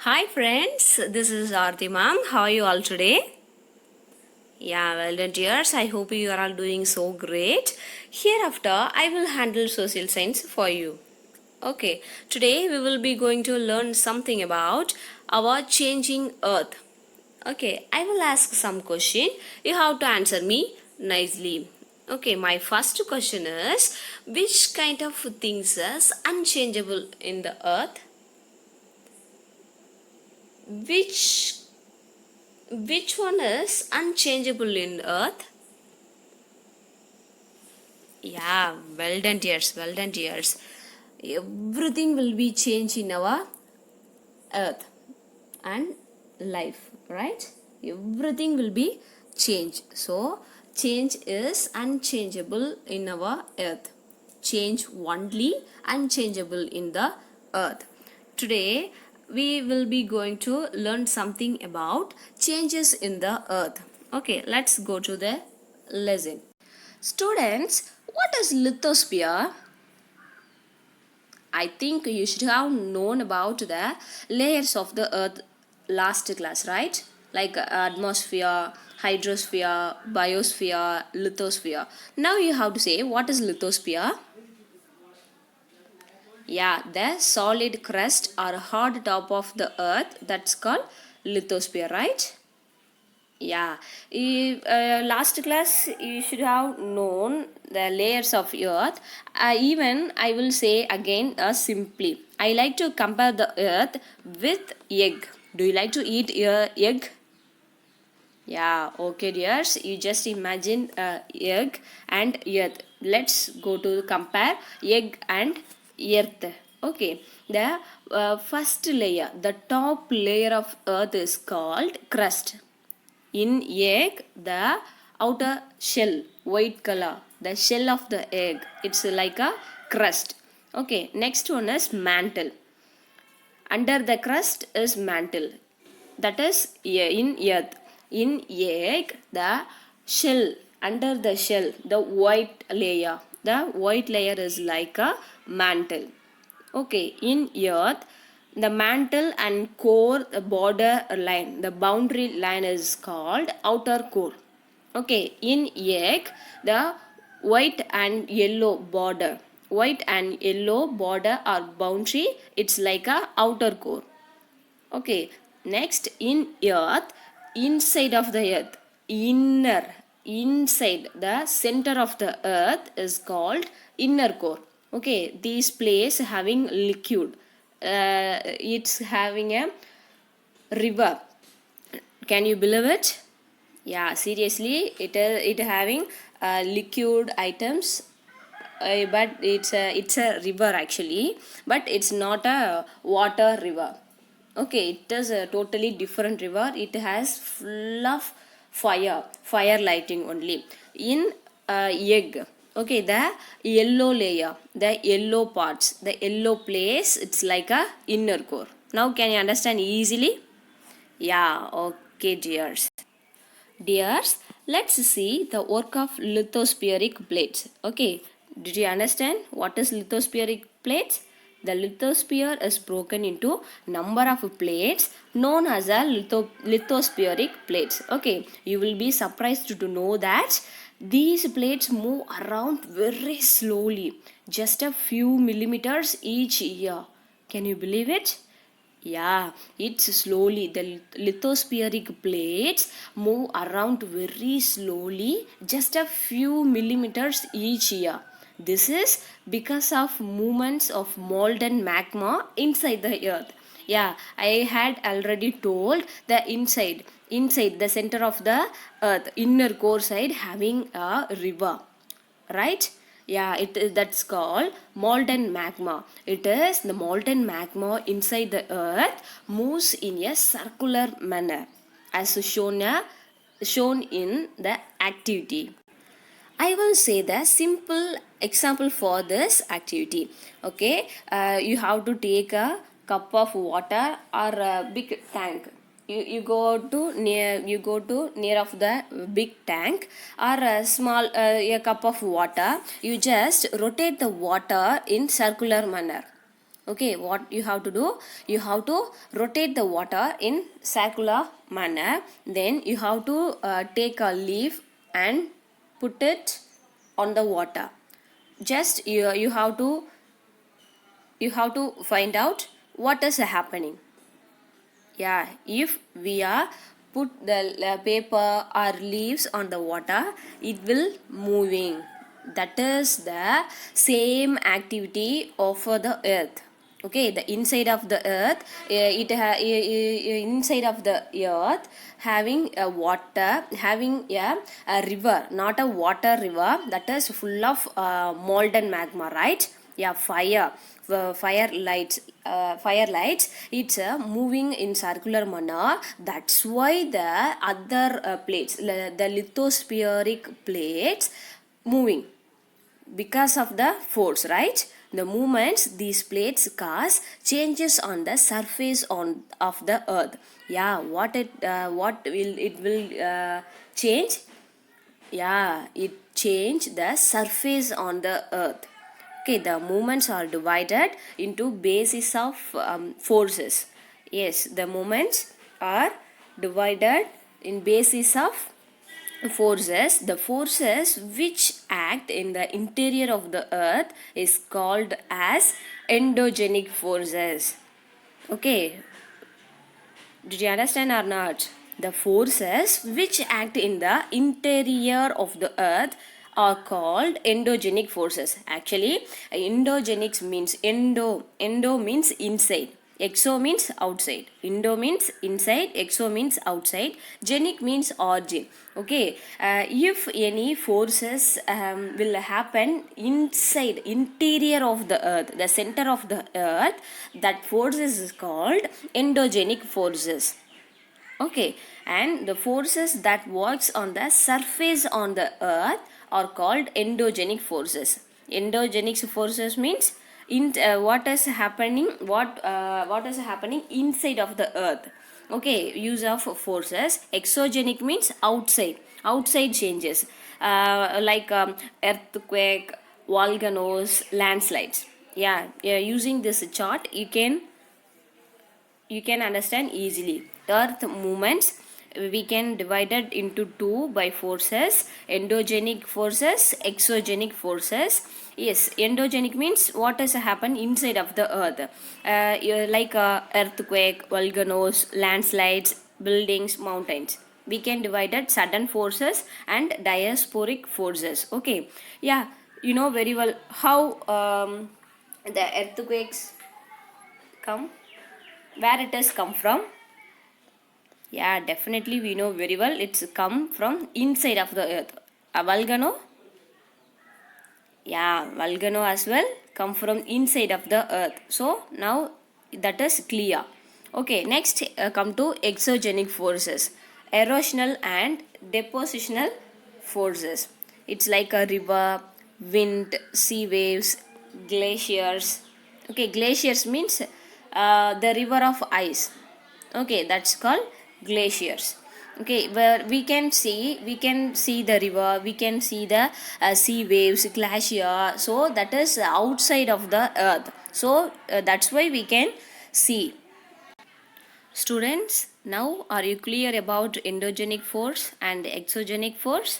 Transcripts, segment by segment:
Hi friends, this is Aarti ma'am. How are you all today? Yeah, well done dears. I hope you are all doing so great. Hereafter, I will handle social science for you. Okay, today we will be going to learn something about our changing earth. Okay, I will ask some question. You have to answer me nicely. Okay, my first question is, which kind of things is unchangeable in the earth? Which Which one is unchangeable in earth? Yeah, well done, dears. Well done, dears. Everything will be changed in our earth and life, right? Everything will be changed. So, change is unchangeable in our earth. Change only unchangeable in the earth. Today, we will be going to learn something about changes in the earth. Okay, let's go to the lesson. Students, what is lithosphere? I think you should have known about the layers of the earth last class, right? Like atmosphere, hydrosphere, biosphere, lithosphere. Now you have to say what is lithosphere? Yeah, the solid crust or hard top of the earth, that's called lithosphere, right? Yeah, last class you should have known the layers of earth. Even I will say again simply. I like to compare the earth with egg. Do you like to eat egg? Yeah, okay, dears. You just imagine egg and earth. Let's go to compare egg and earth. Okay, the first layer, the top layer of earth is called crust. In egg, the outer shell, white color, the shell of the egg, it's like a crust. Okay, next one is mantle. Under the crust is mantle. That is in earth. In egg, the shell, under the shell, the white layer. The white layer is like a mantle. Okay, in earth, the mantle and core border line, the boundary line is called outer core. Okay, in egg, the white and yellow border, white and yellow border or boundary, it's like a outer core. Okay, next in earth, inside of the earth, inner, inside the center of the earth is called inner core. Okay, this place having liquid, it's having a river. Can you believe it? Yeah, seriously, it having liquid items, but it's a river actually, but it's not a water river. Okay, it is a totally different river. It has full of fire lighting only. In egg, okay, the yellow layer, the yellow parts, the yellow place, it's like a inner core. Now can you understand easily? Yeah, okay, dears. Dears, let's see the work of lithospheric plates. Okay, did you understand what is lithospheric plates? The lithosphere is broken into number of plates known as a lithospheric plates. Okay, you will be surprised to know that these plates move around very slowly, just a few millimeters each year. Can you believe it? Yeah, it's slowly. The lithospheric plates move around very slowly, just a few millimeters each year. This is because of movements of molten magma inside the earth. Yeah, I had already told the inside the center of the earth, inner core side having a river, right? Yeah, that's called molten magma. It is the molten magma inside the earth moves in a circular manner as shown in the activity. I will say the simple example for this activity. Okay, you have to take a cup of water or a big tank. You go to near of the big tank or a small a cup of water. You just rotate the water in circular manner. Okay, what you have to do? You have to rotate the water in circular manner. Then you have to take a leaf and put it on the water. Just you have to find out what is happening. Yeah, if we are put the paper or leaves on the water, it will moving. That is the same activity of the earth. Okay, the inside of the earth, inside of the earth having a water, having a river, not a water river, that is full of molten magma, right? Yeah, fire lights, it's moving in circular manner. That's why the other plates, the lithospheric plates moving because of the force, right? The movements these plates cause changes on the surface on of the earth. Yeah, what will it will change? Yeah, it change the surface on the earth. Okay, the movements are divided into basis of forces. Yes, the movements are divided in basis of forces. The forces which act in the interior of the earth is called as endogenic forces. Okay, did you understand or not? The forces which act in the interior of the earth are called endogenic forces. Actually, endogenics means endo means inside. Exo means outside. Indo means inside. Exo means outside. Genic means origin. Okay. If any forces will happen inside, interior of the earth, the center of the earth, that forces is called endogenic forces. Okay, and the forces that works on the surface on the earth are called endogenic forces. Endogenic forces means what is happening, what is happening inside of the earth. Okay, use of forces. Exogenic means outside changes, like earthquake, volcanoes, landslides. Yeah, using this chart you can understand easily. Earth movements we can divide it into two by forces: endogenic forces, exogenic forces. Yes, endogenic means what has happened inside of the earth, like earthquake, volcanoes, landslides, buildings, mountains. We can divide it sudden forces and diasporic forces. Okay, yeah, you know very well how the earthquakes come, where it has come from. Yeah, definitely we know very well it's come from inside of the earth. A volcano, yeah, volcano as well come from inside of the earth. So now that is clear. Okay, next come to exogenic forces, erosional and depositional forces. It's like a river, wind, sea waves, glaciers. Okay, glaciers means the river of ice. Okay, that's called glaciers. Okay, where we can see the river, we can see the sea waves, glacier. So that is outside of the earth. So that's why we can see. Students, now are you clear about endogenic force and exogenic force?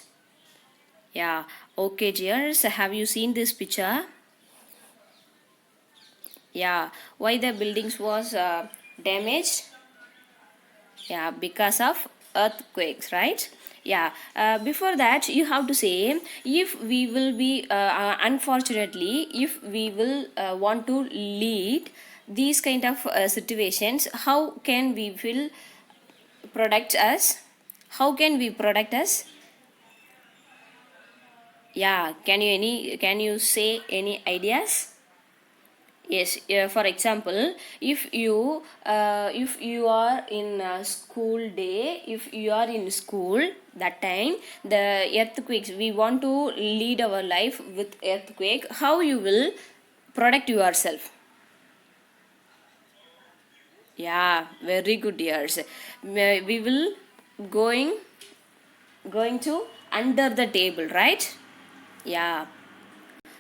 Yeah. Okay, dears, have you seen this picture? Yeah. Why the buildings was damaged? Yeah, because of earthquakes, right? Yeah, before that you have to say, if we will be unfortunately, if we will want to lead these kind of situations, how can we will protect us, how can we protect us? Yeah, can you say any ideas? Yes, for example, if you are in a school day, if you are in school, that time the earthquakes, we want to lead our life with earthquake, how you will protect yourself? Yeah, very good, dears. We will going going to under the table, right? Yeah.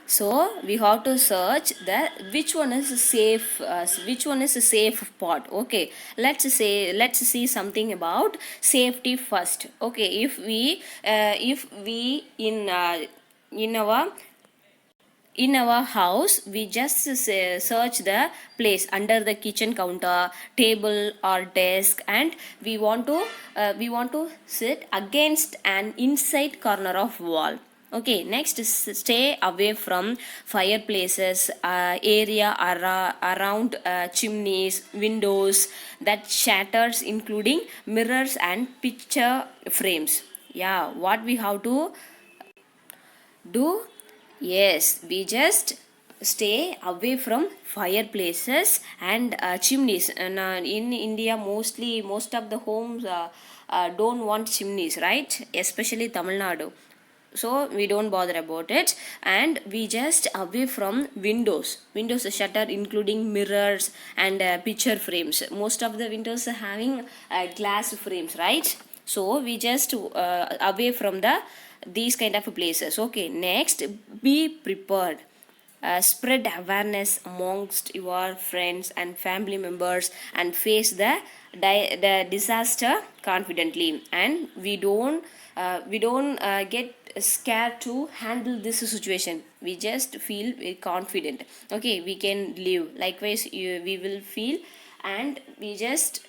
So we have to search the which one is safe, which one is a safe spot. Okay, let's see something about safety first. Okay, if we in our in our house we just search the place under the kitchen counter, table or desk, and we want to sit against an inside corner of wall. Okay, next is stay away from fireplaces, area around chimneys, windows that shatters, including mirrors and picture frames. Yeah, what we have to do? Yes, we just stay away from fireplaces and chimneys. And in India, most of the homes don't want chimneys, right? Especially Tamil Nadu. So we don't bother about it, and we just away from windows shutter, including mirrors and picture frames. Most of the windows are having glass frames, right? So we just away from the these kind of places. Okay, next, be prepared. Spread awareness amongst your friends and family members and face the disaster confidently. And we don't get scared to handle this situation. We just feel very confident. Okay, we can live. Likewise, we will feel, and we just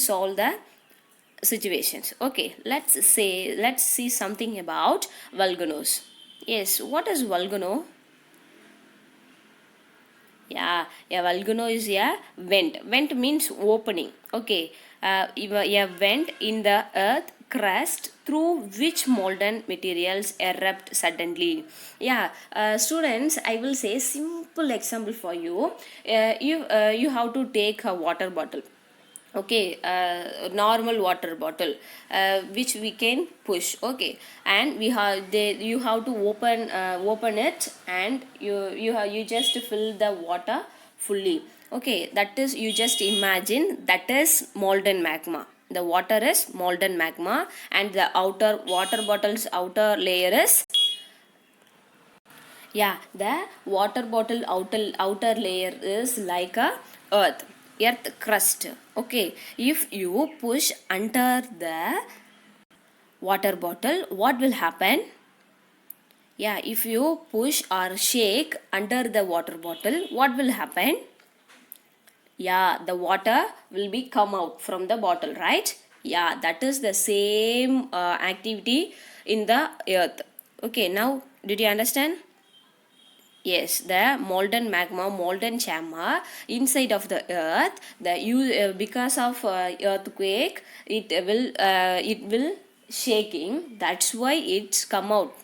solve the situations. Okay, let's see something about volcanoes. Yes, what is volcano? Yeah, a volcano is a vent. Vent means opening. Okay, a vent in the earth crust through which molten materials erupt suddenly. Yeah, students, I will say simple example for you. You have to take a water bottle. Okay, normal water bottle, which we can push. Okay, and you have to open it, and you just fill the water fully. Okay, that is, you just imagine that is molten magma. The water is molten magma, and the outer water bottle's outer layer is, yeah, the water bottle outer layer is like a earth crust. Okay, if you push under the water bottle, what will happen? Yeah, if you push or shake under the water bottle, what will happen? Yeah, the water will be come out from the bottle, right? Yeah, that is the same activity in the earth. Okay, now did you understand? Yes, the molten magma, molten chamber inside of the earth. Because of earthquake, it will shaking. That's why it's come out.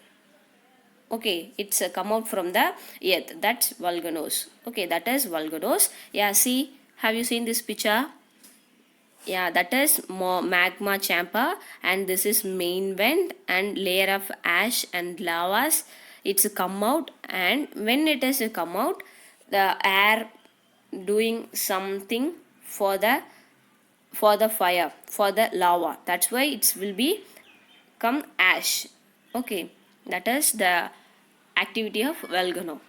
Okay, it's come out from the earth. That's volcanoes. Okay, that is volcanoes. Yeah, see, have you seen this picture? Yeah, that is magma chamber, and this is main vent and layer of ash and lavas. It's come out, and when it has come out, the air doing something for the fire, for the lava. That's why it will be come ash. Okay, that is the activity of volcano.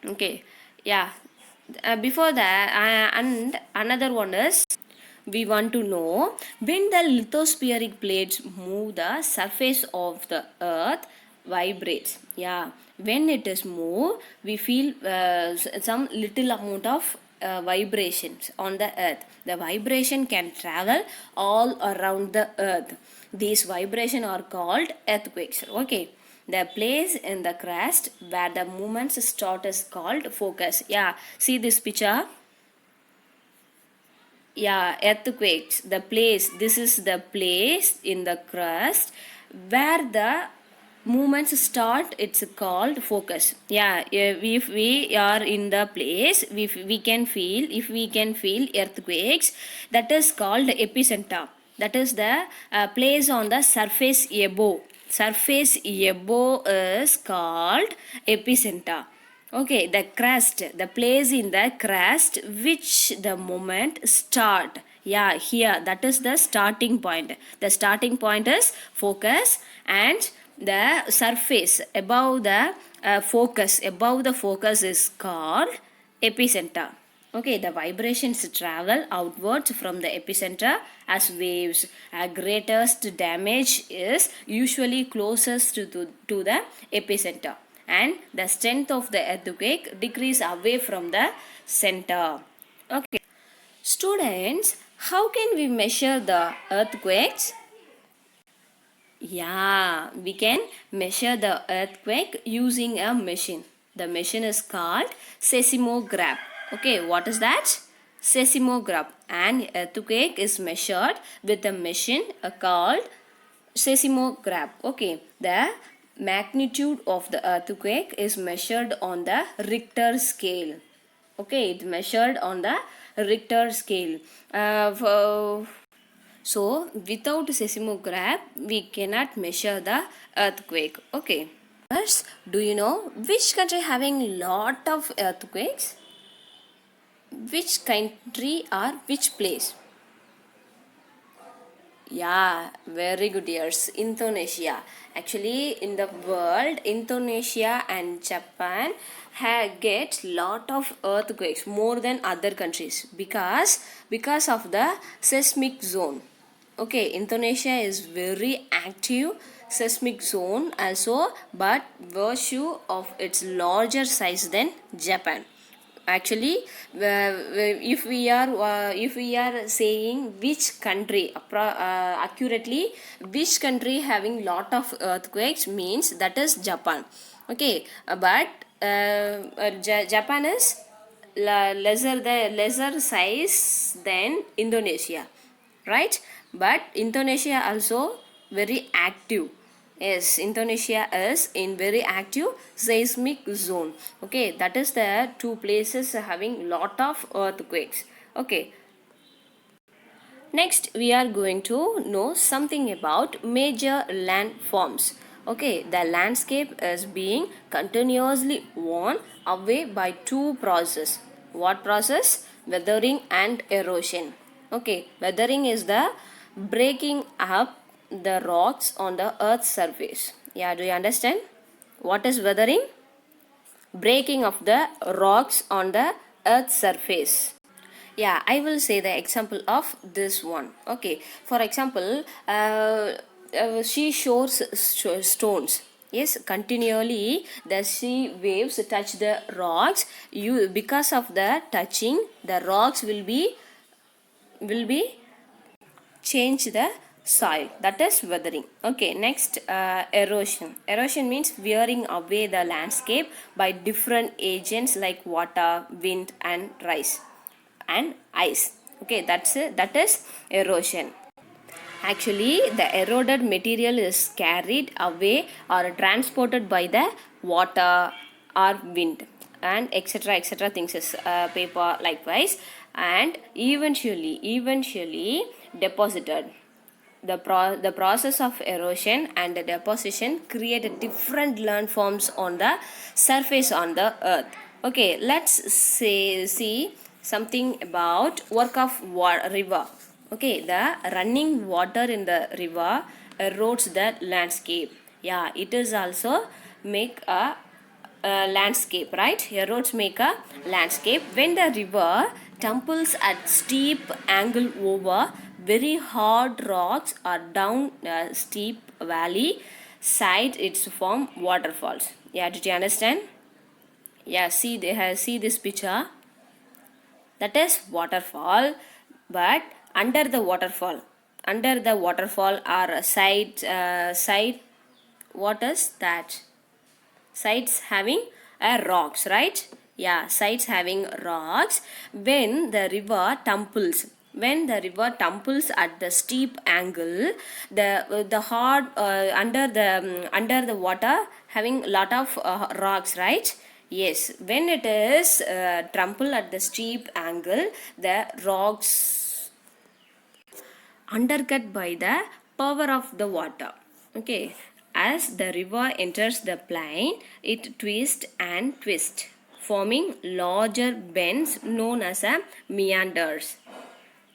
Okay, yeah. Before that, and another one is, we want to know, when the lithospheric plates move, the surface of the earth vibrates. Yeah, when it is moved, we feel some little amount of vibrations on the earth. The vibration can travel all around the earth. These vibrations are called earthquakes. Okay, the place in the crust where the movements start is called focus. Yeah, see this picture. Yeah, earthquakes, the place, this is the place in the crust where the movements start, it's called focus. Yeah, if we are in the place, we can feel, if we can feel earthquakes, that is called epicenter. That is the place on the surface above. Surface above is called epicenter. Okay, the crust, the place in the crust which the moment start. Yeah, here, that is the starting point. The starting point is focus, and the surface above the focus is called epicenter. Okay, the vibrations travel outwards from the epicenter as waves. Greatest damage is usually closest to the epicenter, and the strength of the earthquake decrease away from the center. Okay, students, how can we measure the earthquakes? Yeah, we can measure the earthquake using a machine. The machine is called seismograph. Okay, what is that? Seismograph. An earthquake is measured with a machine called seismograph. Okay, the magnitude of the earthquake is measured on the Richter scale. Okay, it's measured on the Richter scale. So, without seismograph, we cannot measure the earthquake. Okay. First, do you know which country having lot of earthquakes? Which country or which place? Yeah, very good years. Indonesia. Actually, in the world, Indonesia and Japan get lot of earthquakes more than other countries because of the seismic zone. Okay, Indonesia is very active seismic zone also, but virtue of its larger size than Japan. Actually, if we are saying which country accurately, which country having lot of earthquakes means that is Japan. Okay, but Japan is lesser size than Indonesia, right? But Indonesia also very active. Yes, Indonesia is in very active seismic zone. Okay, that is the two places having lot of earthquakes. Okay, next we are going to know something about major landforms. Okay, the landscape is being continuously worn away by two processes. What process? Weathering and erosion. Okay, weathering is the breaking up the rocks on the earth's surface. Yeah, do you understand? What is weathering? Breaking of the rocks on the earth's surface. Yeah, I will say the example of this one. Okay, for example, seashores stones. Yes, continually the sea waves touch the rocks. You because of the touching, the rocks will be change the soil, that is weathering. Okay, next erosion means wearing away the landscape by different agents like water, wind and rise and ice. Okay, that is erosion. Actually, the eroded material is carried away or transported by the water or wind and etc things is paper likewise, and eventually deposited. The process of erosion and the deposition create different landforms on the surface on the earth. Okay, let's see something about work of river. Okay, the running water in the river erodes the landscape. Yeah, it is also make a landscape, right? Erodes make a landscape. When the river tumbles at steep angle over very hard rocks or down a steep valley side, it's form waterfalls. Yeah, did you understand? Yeah, see they have see this picture, that is waterfall. But under the waterfall are side, what is that? Sides having rocks, right? Yeah, sides having rocks. When the river tumbles at the steep angle, the hard under the water having lot of rocks, right? Yes, when it is tumble at the steep angle, the rocks undercut by the power of the water. Okay, as the river enters the plain, it twists, forming larger bends known as meanders.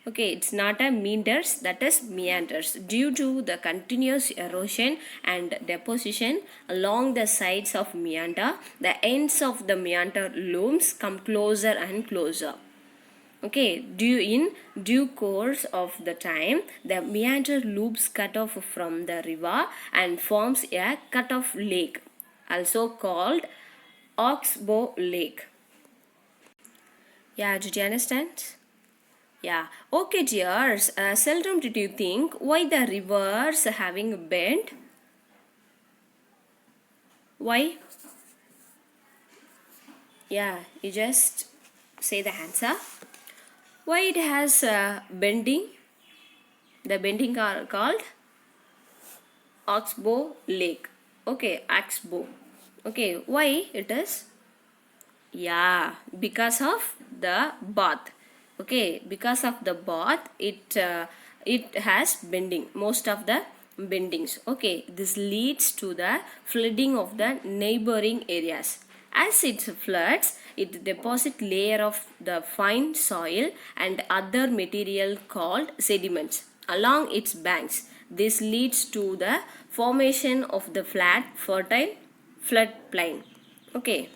Okay, it's not a meanders, that is meanders. Due to the continuous erosion and deposition along the sides of meander, the ends of the meander looms come closer and closer. Okay, in due course of the time, the meander loops cut off from the river and forms a cut-off lake, also called Oxbow Lake. Yeah, did you understand? Yeah. Okay, dears. Seldom did you think why the rivers having a bend? Why? Yeah, you just say the answer. Why it has bending? The bending are called Oxbow Lake. Okay, Oxbow. Okay, why it is? Yeah, because of the bath. Okay, because of the bath, it has bending. Most of the bendings. Okay, this leads to the flooding of the neighboring areas. As it floods, it deposits layer of the fine soil and other material called sediments along its banks. This leads to the formation of the flat, fertile floodplain. Okay.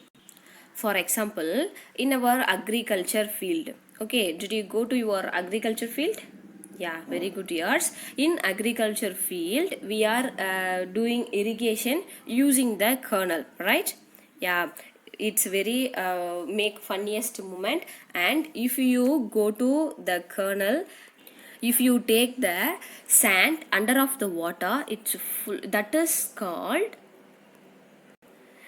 For example, in our agriculture field. Okay, did you go to your agriculture field? Yeah, very good years. In agriculture field, we are doing irrigation using the kernel, right? Yeah, it's very make funniest moment. And if you go to the kernel, if you take the sand under of the water, it's full, that is called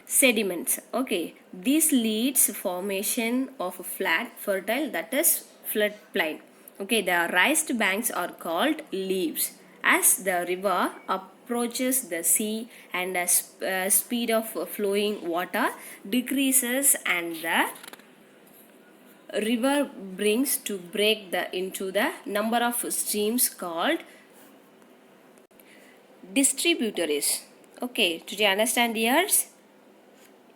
sediments. Okay, this leads formation of a flat fertile, that is floodplain. Okay, the raised banks are called leaves. As the river approaches the sea and the speed of flowing water decreases and the river brings to break the into the number of streams called distributaries. Okay, did you understand yours?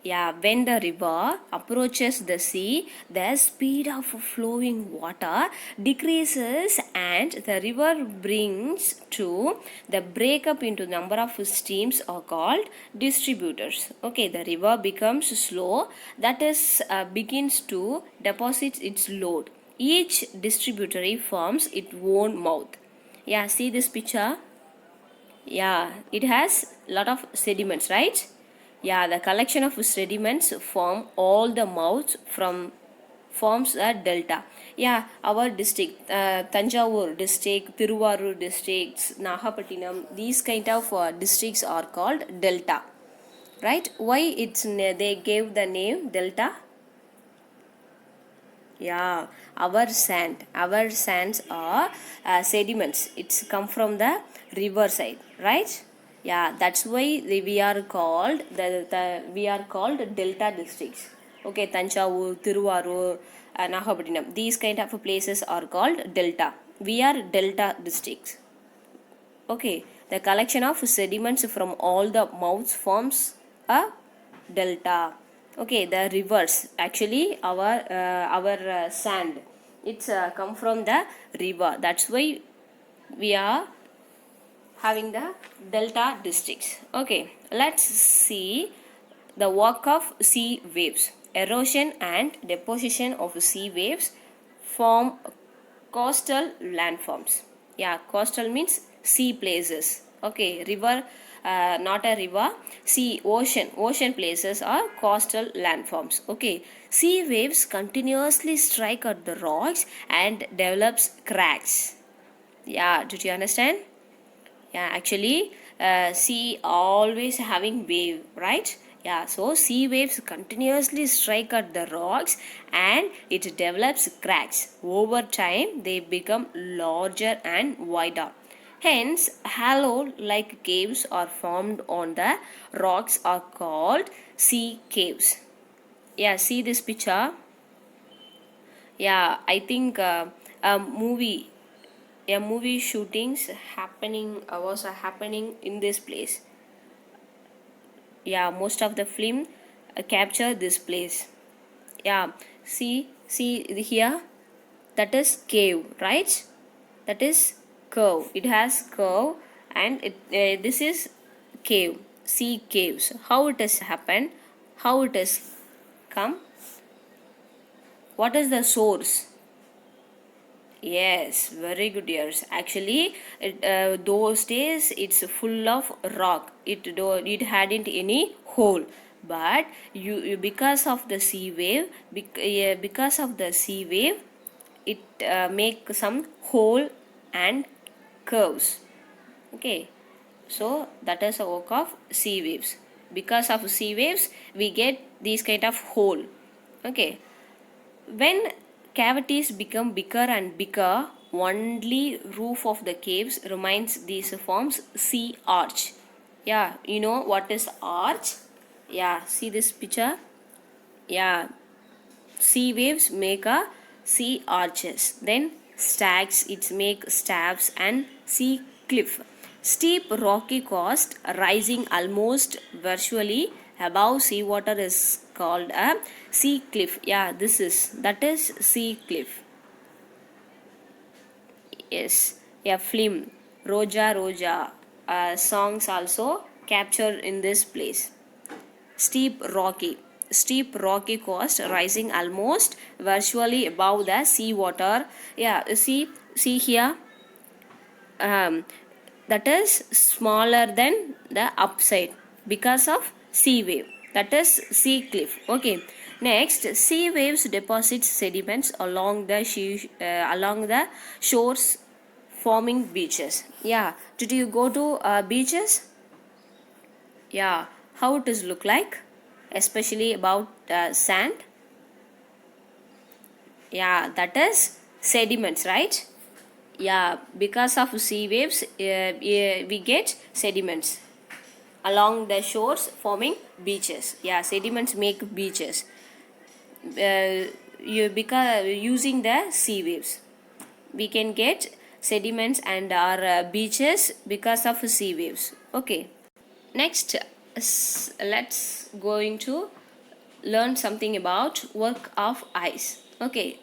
Yeah, when the river approaches the sea, the speed of flowing water decreases and the river brings to the breakup into number of streams are called distributors. Okay, the river becomes slow, that is begins to deposit its load. Each distributary forms its own mouth. Yeah, see this picture? Yeah, it has lot of sediments, right? Yeah, the collection of sediments form all the mouths from forms a delta. Yeah, our district, Tanjavur district, Tiruvarur districts, Nagapattinam, these kind of districts are called delta. Right? Why they gave the name delta? Yeah, our sands are sediments. It's come from the river side, right? Yeah, that's why we are called we are called delta districts. Okay, Tanjavur, Tiruvarur, Nagapattinam. These kind of places are called delta. We are delta districts. Okay, the collection of sediments from all the mouths forms a delta. Okay, the rivers actually our sand, it's come from the river. That's why we are having the delta districts. Okay, let's see the work of sea waves. Erosion and deposition of sea waves form coastal landforms. Yeah, coastal means sea places. Okay, river, not a river, sea, ocean places are coastal landforms. Okay, sea waves continuously strike at the rocks and develops cracks. Yeah, did you understand? Yeah, actually sea always having wave, right? Yeah, so sea waves continuously strike at the rocks and it develops cracks. Over time they become larger and wider. Hence hollow like caves are formed on the rocks are called sea caves. Yeah, see this picture. Yeah, I think a movie shootings happening was happening in this place. Yeah, most of the film capture this place. Yeah, see here, that is cave, right? That is curve. It has curve, and this is cave. Sea caves. How it has happened? How it has come? What is the source? Yes, very good years. Actually, those days it's full of rock. It hadn't any hole, but because of the sea wave, because of the sea wave, it make some hole and curves. Okay, so that is a work of sea waves. Because of sea waves, we get these kind of hole. Okay, when cavities become bigger and bigger, only roof of the caves remains. These forms sea arch. Yeah, you know what is arch? Yeah, see this picture? Yeah, sea waves make a sea arches. Then stacks, it make staves and sea cliff. Steep rocky coast rising almost virtually above seawater is called a sea cliff. Yeah, that is sea cliff. Yes, yeah, film Roja Roja songs also captured in this place. Steep rocky coast rising almost virtually above the sea water. Yeah, see here, um, that is smaller than the upside because of sea wave. That is sea cliff. Okay, next, sea waves deposit sediments along the shores, forming beaches. Yeah, did you go to beaches? Yeah, how it is look like, especially about sand. Yeah, that is sediments, right? Yeah, because of sea waves, we get sediments along the shores, forming beaches. Yeah, sediments make beaches. Because using the sea waves, we can get sediments and our beaches because of sea waves. Okay. Next, let's going to learn something about work of ice. Okay,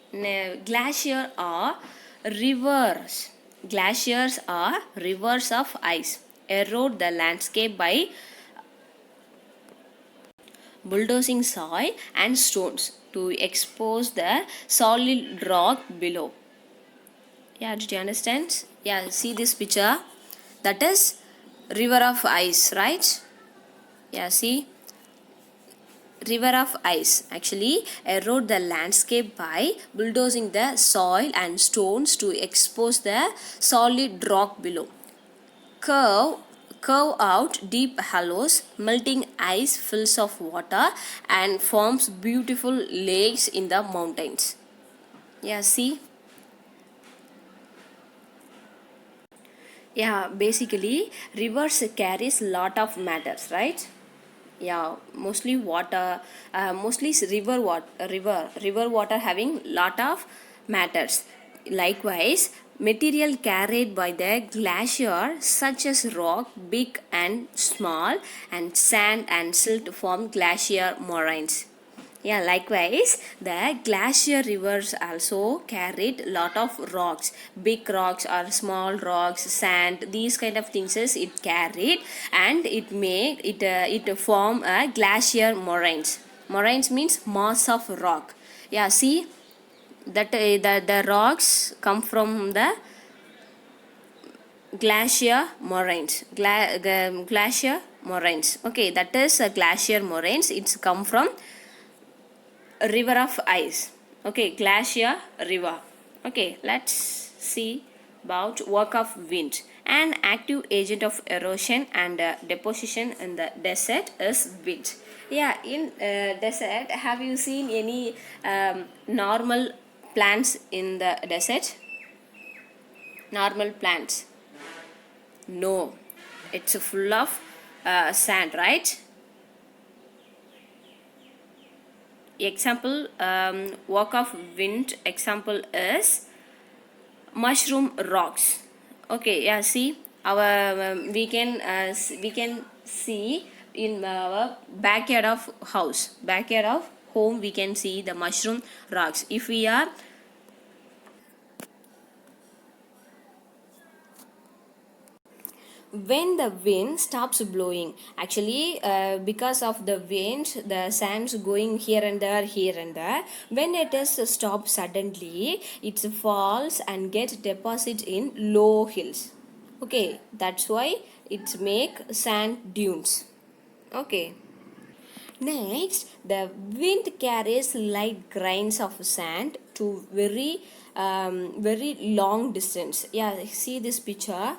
glacier are rivers. Glaciers are rivers of ice. Erode the landscape by bulldozing soil and stones to expose the solid rock below. Yeah, did you understand? Yeah, see this picture? That is river of ice, right? Yeah, see, river of ice actually erode the landscape by bulldozing the soil and stones to expose the solid rock below. Curve curve out deep hollows, melting ice fills of water and forms beautiful lakes in the mountains. Yeah, see. Yeah, basically rivers carries lot of matters, right? Yeah, mostly water, mostly river water having lot of matters. Likewise, material carried by the glacier such as rock, big and small, and sand and silt form glacier moraines. Yeah, likewise, the glacier rivers also carried lot of rocks, big rocks or small rocks, sand, these kind of things is it carried, and it form a glacier moraines. Moraines means mass of rock. Yeah, see that the rocks come from the glacier moraines. Glacier moraines. Okay, that is a glacier moraines. It's come from river of ice. Okay, glacier river. Okay, let's see about work of wind. An active agent of erosion and deposition in the desert is wind. Yeah, in desert, have you seen any normal plants in the desert? Normal plants? No, it's full of sand, right? Example, work of wind example is mushroom rocks. Okay, yeah, see our we can see in our backyard of house, backyard of home, we can see the mushroom rocks. If we are when the wind stops blowing. Actually, because of the wind, the sand's going here and there. When it is stopped suddenly, it falls and gets deposit in low hills. Okay, that's why it make sand dunes. Okay. Next, the wind carries light grains of sand to very long distance. Yeah, see this picture.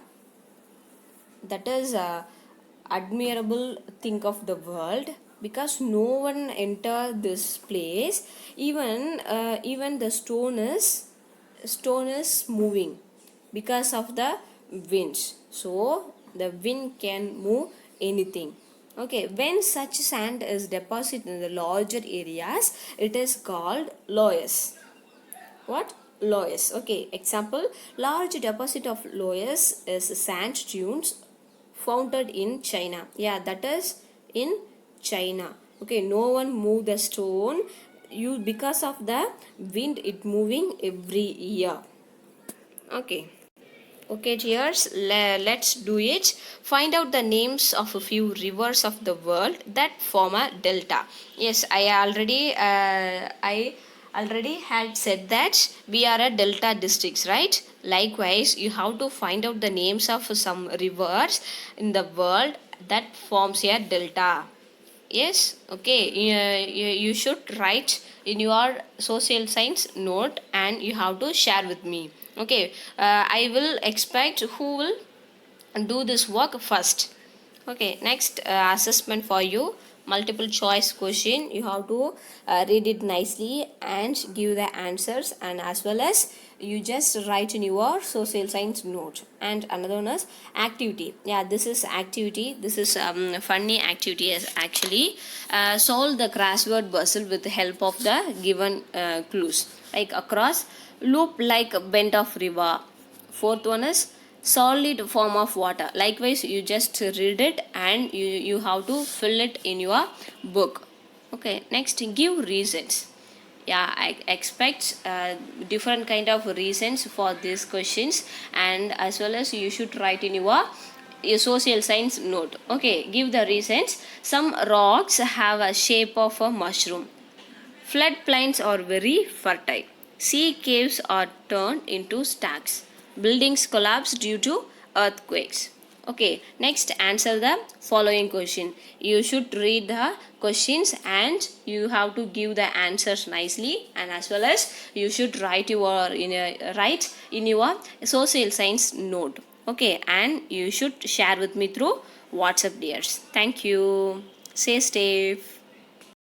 That is a admirable thing of the world, because no one enter this place. Even the stone is moving because of the winds. So the wind can move anything. Okay, when such sand is deposited in the larger areas, it is called loess. What? Loess. Okay, example, large deposit of loess is sand dunes found in China. Yeah, that is in China. Okay, no one move the stone. You, because of the wind, it moving every year. Okay. Okay, dears, let's do it. Find out the names of a few rivers of the world that form a delta. Yes, I already had said that we are a delta districts, right? Likewise, you have to find out the names of some rivers in the world that forms a delta. Yes, okay. You should write in your social science note and you have to share with me. Okay, I will expect who will do this work first. Okay, next assessment for you, multiple choice question. You have to read it nicely and give the answers, and as well as you just write in your social science note. And another one is activity. Yeah, this is activity. This is funny activity is actually solve the crossword puzzle with the help of the given clues, like across loop like bend of river. Fourth one is solid form of water. Likewise, you just read it and you have to fill it in your book. Okay, next give reasons. Yeah, I expect different kind of reasons for these questions, and as well as you should write in your social science note. Okay, give the reasons. Some rocks have a shape of a mushroom. Floodplains are very fertile. Sea caves are turned into stacks. Buildings collapse due to earthquakes. Okay, next answer the following question. You should read the questions and you have to give the answers nicely, and as well as you should write in your social science note. Okay, and you should share with me through WhatsApp, dears. Thank you. Stay safe.